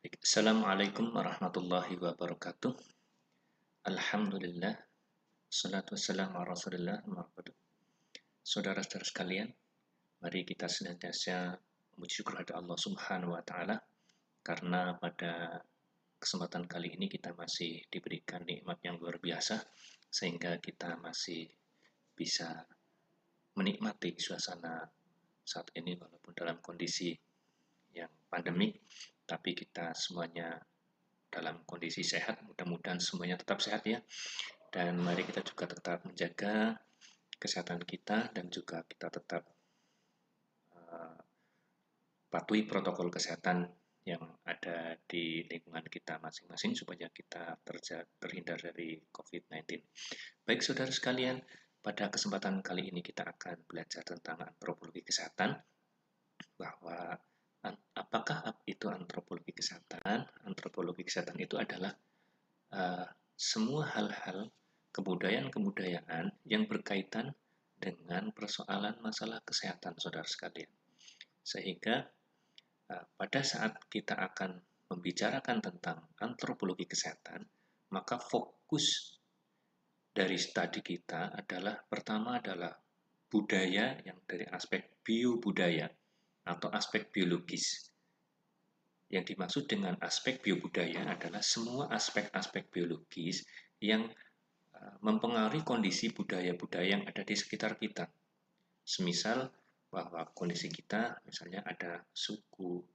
Assalamualaikum warahmatullahi wabarakatuh. Alhamdulillah, salatu wassalamu ala rasulillah. Saudara-saudara sekalian, mari kita senantiasa memuji syukur kepada Allah Subhanahu wa Ta'ala, karena pada kesempatan kali ini kita masih diberikan nikmat yang luar biasa, sehingga kita masih bisa menikmati suasana saat ini walaupun dalam kondisi yang pandemik, tapi kita semuanya dalam kondisi sehat. Mudah-mudahan semuanya tetap sehat ya. Dan mari kita juga tetap menjaga kesehatan kita dan juga kita tetap patuhi protokol kesehatan yang ada di lingkungan kita masing-masing supaya kita terhindar dari COVID-19. Baik saudara sekalian, pada kesempatan kali ini kita akan belajar tentang antropologi kesehatan, bahwa apakah itu antropologi kesehatan? Antropologi kesehatan itu adalah semua hal-hal kebudayaan-kebudayaan yang berkaitan dengan persoalan masalah kesehatan saudara sekalian. Sehingga pada saat kita akan membicarakan tentang antropologi kesehatan, maka fokus dari studi kita adalah pertama adalah budaya yang dari aspek biobudaya atau aspek biologis. Yang dimaksud dengan aspek biobudaya adalah semua aspek-aspek biologis yang mempengaruhi kondisi budaya-budaya yang ada di sekitar kita. Semisal bahwa kondisi kita misalnya ada suku,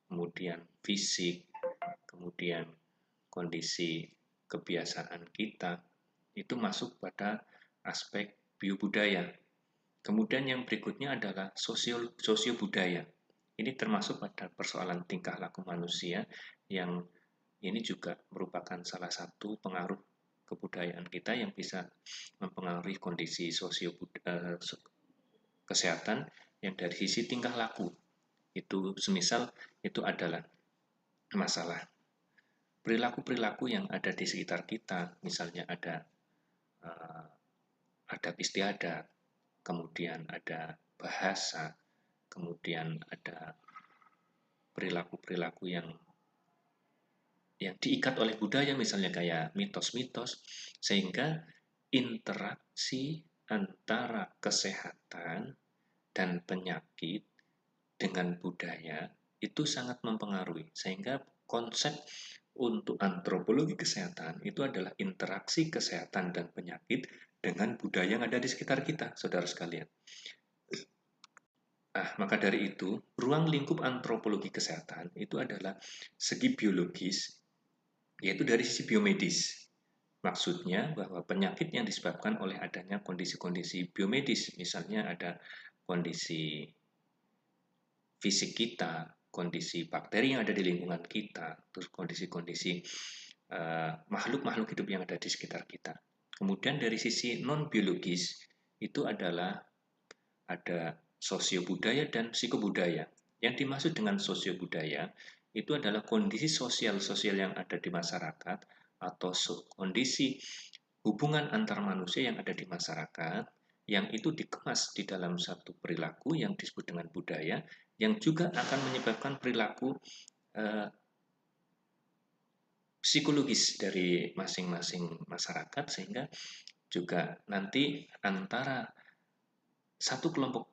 kemudian fisik, kemudian kondisi kebiasaan kita, itu masuk pada aspek biobudaya. Kemudian yang berikutnya adalah sosiobudaya. Ini termasuk pada persoalan tingkah laku manusia yang ini juga merupakan salah satu pengaruh kebudayaan kita yang bisa mempengaruhi kondisi kesehatan yang dari sisi tingkah laku. Itu semisal itu adalah masalah perilaku-perilaku yang ada di sekitar kita, misalnya ada adat istiadat, kemudian ada bahasa, kemudian ada perilaku-perilaku yang diikat oleh budaya, misalnya kayak mitos-mitos, sehingga interaksi antara kesehatan dan penyakit dengan budaya itu sangat mempengaruhi, sehingga konsep untuk antropologi kesehatan itu adalah interaksi kesehatan dan penyakit dengan budaya yang ada di sekitar kita, saudara sekalian. Maka dari itu, ruang lingkup antropologi kesehatan itu adalah segi biologis, yaitu dari sisi biomedis. Maksudnya bahwa penyakit yang disebabkan oleh adanya kondisi-kondisi biomedis, misalnya ada kondisi fisik kita, kondisi bakteri yang ada di lingkungan kita, terus kondisi-kondisi makhluk-makhluk hidup yang ada di sekitar kita. Kemudian dari sisi non-biologis, itu adalah ada sosiobudaya dan psikobudaya. Yang dimaksud dengan sosiobudaya itu adalah kondisi sosial-sosial yang ada di masyarakat atau kondisi hubungan antar manusia yang ada di masyarakat yang itu dikemas di dalam satu perilaku yang disebut dengan budaya yang juga akan menyebabkan perilaku psikologis dari masing-masing masyarakat, sehingga juga nanti antara satu kelompok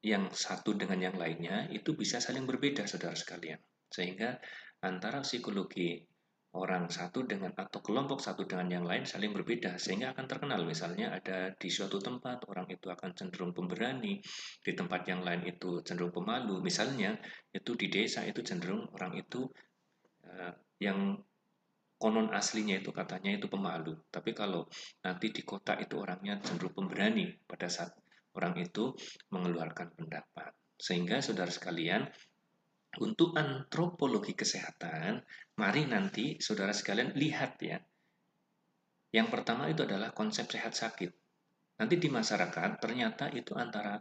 yang satu dengan yang lainnya itu bisa saling berbeda, saudara sekalian. Sehingga antara psikologi orang satu dengan atau kelompok satu dengan yang lain saling berbeda, sehingga akan terkenal. Misalnya ada di suatu tempat orang itu akan cenderung pemberani, di tempat yang lain itu cenderung pemalu. Misalnya itu di desa itu cenderung orang itu yang konon aslinya itu katanya itu pemalu, tapi kalau nanti di kota itu orangnya cenderung pemberani pada saat orang itu mengeluarkan pendapat. Sehingga saudara sekalian, untuk antropologi kesehatan, mari nanti saudara sekalian lihat ya. Yang pertama itu adalah konsep sehat sakit. Nanti di masyarakat ternyata itu antara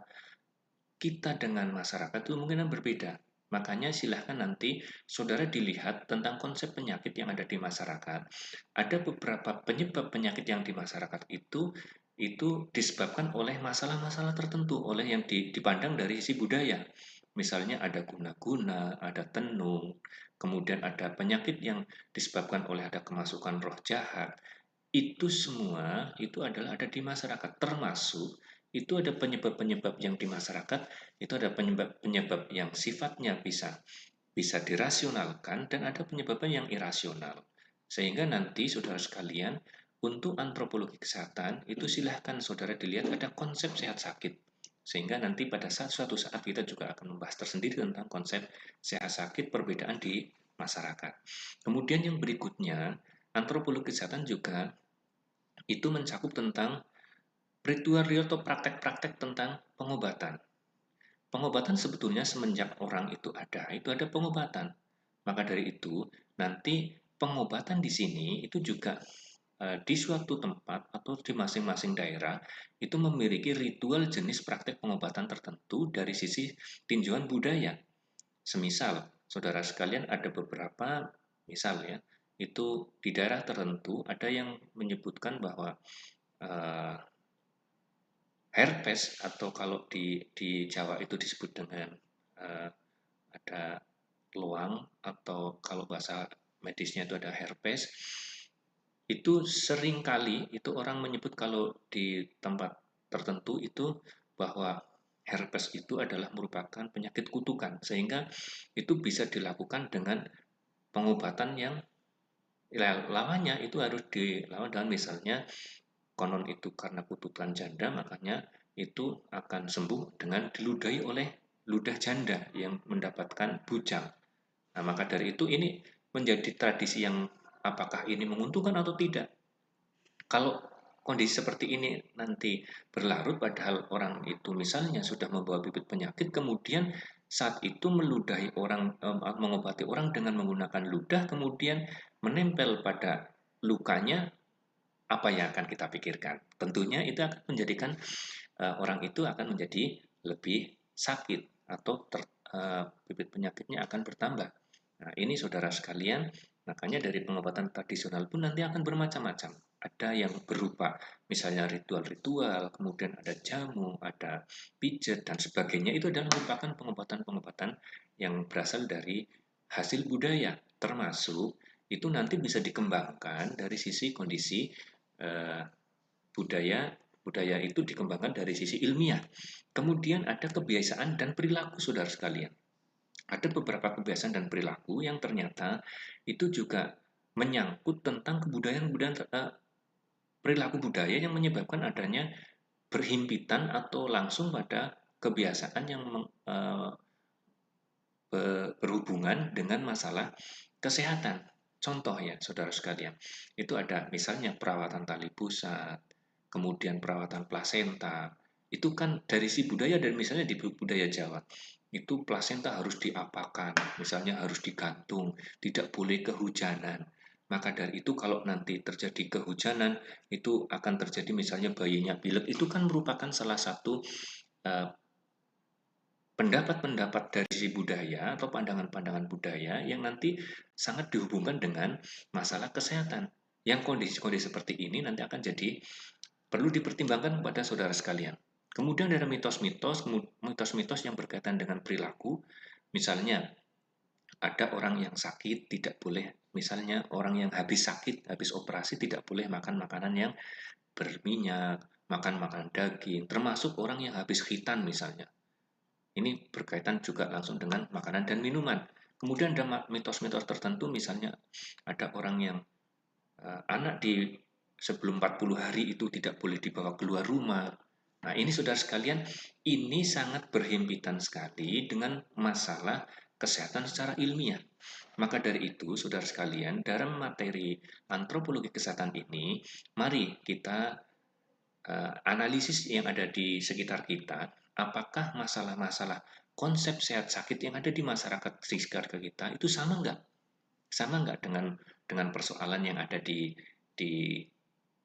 kita dengan masyarakat itu mungkin berbeda. Makanya silahkan nanti saudara dilihat tentang konsep penyakit yang ada di masyarakat. Ada beberapa penyebab penyakit yang di masyarakat itu disebabkan oleh masalah-masalah tertentu, oleh yang dipandang dari sisi budaya. Misalnya ada guna-guna, ada tenung, kemudian ada penyakit yang disebabkan oleh ada kemasukan roh jahat. Itu semua itu adalah ada di masyarakat, termasuk itu ada penyebab-penyebab yang di masyarakat, itu ada penyebab-penyebab yang sifatnya bisa bisa dirasionalkan dan ada penyebabnya yang irasional. Sehingga nanti saudara sekalian, untuk antropologi kesehatan itu silahkan saudara dilihat ada konsep sehat sakit. Sehingga nanti pada suatu saat kita juga akan membahas tersendiri tentang konsep sehat sakit perbedaan di masyarakat. Kemudian yang berikutnya, antropologi kesehatan juga itu mencakup tentang ritual atau praktek-praktek tentang pengobatan. Pengobatan sebetulnya semenjak orang itu ada pengobatan. Maka dari itu, nanti pengobatan di sini itu juga di suatu tempat atau di masing-masing daerah itu memiliki ritual jenis praktek pengobatan tertentu dari sisi tinjauan budaya. Semisal, saudara sekalian ada beberapa misal ya, itu di daerah tertentu ada yang menyebutkan bahwa uh, herpes atau kalau di Jawa itu disebut dengan uh, ada luang atau kalau bahasa medisnya itu ada herpes, itu seringkali itu orang menyebut kalau di tempat tertentu itu bahwa herpes itu adalah merupakan penyakit kutukan sehingga itu bisa dilakukan dengan pengobatan yang lawannya itu harus dilawan dengan misalnya konon itu karena kutukan janda makanya itu akan sembuh dengan diludahi oleh ludah janda yang mendapatkan bujang. Nah, maka dari itu ini menjadi tradisi yang apakah ini menguntungkan atau tidak. Kalau kondisi seperti ini nanti berlarut padahal orang itu misalnya sudah membawa bibit penyakit kemudian saat itu meludahi orang mengobati orang dengan menggunakan ludah kemudian menempel pada lukanya apa yang akan kita pikirkan? Tentunya itu akan menjadikan orang itu akan menjadi lebih sakit atau bibit penyakitnya akan bertambah. Nah, ini saudara sekalian, makanya dari pengobatan tradisional pun nanti akan bermacam-macam. Ada yang berupa misalnya ritual-ritual, kemudian ada jamu, ada pijat, dan sebagainya. Itu adalah merupakan pengobatan-pengobatan yang berasal dari hasil budaya, termasuk itu nanti bisa dikembangkan dari sisi kondisi eh, budaya budaya itu dikembangkan dari sisi ilmiah. Kemudian ada kebiasaan dan perilaku saudara sekalian. Ada beberapa kebiasaan dan perilaku yang ternyata itu juga menyangkut tentang kebudayaan-kebudayaan perilaku budaya yang menyebabkan adanya berhimpitan atau langsung pada kebiasaan yang berhubungan dengan masalah kesehatan. Contoh ya, saudara sekalian, itu ada misalnya perawatan tali pusat, kemudian perawatan plasenta. Itu kan dari si budaya dan misalnya di budaya Jawa, itu plasenta harus diapakan, misalnya harus digantung, tidak boleh kehujanan. Maka dari itu kalau nanti terjadi kehujanan, itu akan terjadi misalnya bayinya pilek, itu kan merupakan salah satu uh, pendapat-pendapat dari si budaya atau pandangan-pandangan budaya yang nanti sangat dihubungkan dengan masalah kesehatan. Yang kondisi-kondisi seperti ini nanti akan jadi perlu dipertimbangkan kepada saudara sekalian. Kemudian ada mitos-mitos yang berkaitan dengan perilaku. Misalnya ada orang yang sakit tidak boleh, misalnya orang yang habis sakit, habis operasi tidak boleh makan makanan yang berminyak, makan makanan daging, termasuk orang yang habis khitan misalnya. Ini berkaitan juga langsung dengan makanan dan minuman. Kemudian ada mitos-mitos tertentu, misalnya ada orang yang anak di sebelum 40 hari itu tidak boleh dibawa keluar rumah. Nah, ini saudara sekalian, ini sangat berhimpitan sekali dengan masalah kesehatan secara ilmiah. Maka dari itu, saudara sekalian, dalam materi antropologi kesehatan ini, mari kita analisis yang ada di sekitar kita, apakah masalah-masalah konsep sehat sakit yang ada di masyarakat sekitar kita itu sama nggak? Sama nggak dengan persoalan yang ada di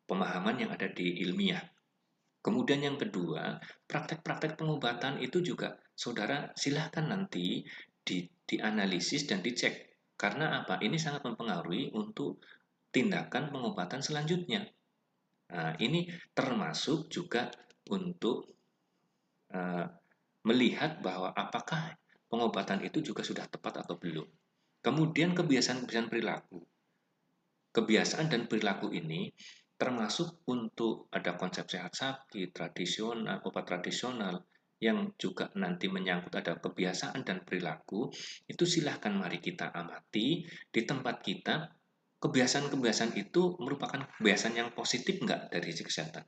pemahaman yang ada di ilmiah? Kemudian yang kedua, praktek-praktek pengobatan itu juga saudara silahkan nanti dianalisis dan dicek. Karena apa? Ini sangat mempengaruhi untuk tindakan pengobatan selanjutnya. Nah, ini termasuk juga untuk melihat bahwa apakah pengobatan itu juga sudah tepat atau belum. Kemudian kebiasaan-kebiasaan perilaku. Kebiasaan dan perilaku ini termasuk untuk ada konsep sehat sakit, tradisional, obat tradisional, yang juga nanti menyangkut ada kebiasaan dan perilaku, itu silahkan mari kita amati di tempat kita, kebiasaan-kebiasaan itu merupakan kebiasaan yang positif enggak dari sisi kesehatan.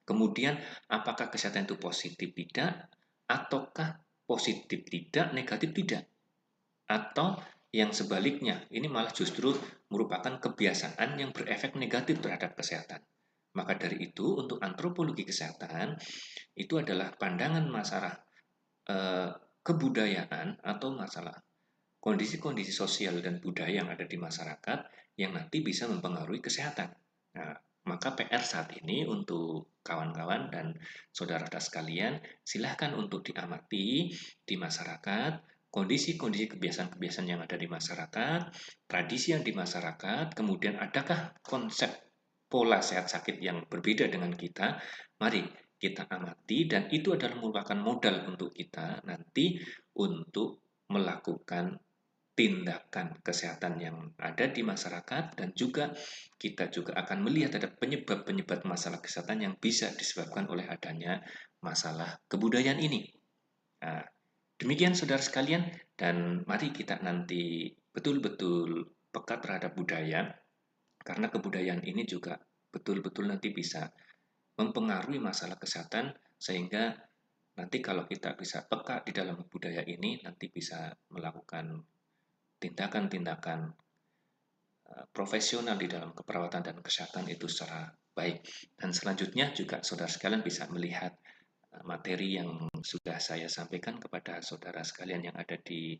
Kemudian, apakah kesehatan itu positif tidak, ataukah positif tidak, negatif tidak? Atau yang sebaliknya, ini malah justru merupakan kebiasaan yang berefek negatif terhadap kesehatan. Maka dari itu, untuk antropologi kesehatan, itu adalah pandangan masalah eh, kebudayaan atau masalah kondisi-kondisi sosial dan budaya yang ada di masyarakat yang nanti bisa mempengaruhi kesehatan. Nah, maka PR saat ini untuk kawan-kawan dan saudara-saudara sekalian, silahkan untuk diamati di masyarakat, kondisi-kondisi kebiasaan-kebiasaan yang ada di masyarakat, tradisi yang di masyarakat, kemudian adakah konsep pola sehat sakit yang berbeda dengan kita, mari kita amati dan itu adalah merupakan modal untuk kita nanti untuk melakukan tindakan kesehatan yang ada di masyarakat dan juga kita juga akan melihat ada penyebab-penyebab masalah kesehatan yang bisa disebabkan oleh adanya masalah kebudayaan ini. Nah, demikian saudara sekalian dan mari kita nanti betul-betul peka terhadap budaya karena kebudayaan ini juga betul-betul nanti bisa mempengaruhi masalah kesehatan sehingga nanti kalau kita bisa peka di dalam budaya ini nanti bisa melakukan tindakan-tindakan profesional di dalam keperawatan dan kesehatan itu secara baik. Dan selanjutnya juga saudara sekalian bisa melihat materi yang sudah saya sampaikan kepada saudara sekalian yang ada di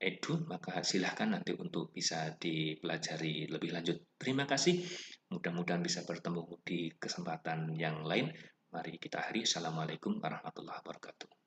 Edu, maka silahkan nanti untuk bisa dipelajari lebih lanjut. Terima kasih, mudah-mudahan bisa bertemu di kesempatan yang lain. Mari kita akhiri. Assalamualaikum warahmatullahi wabarakatuh.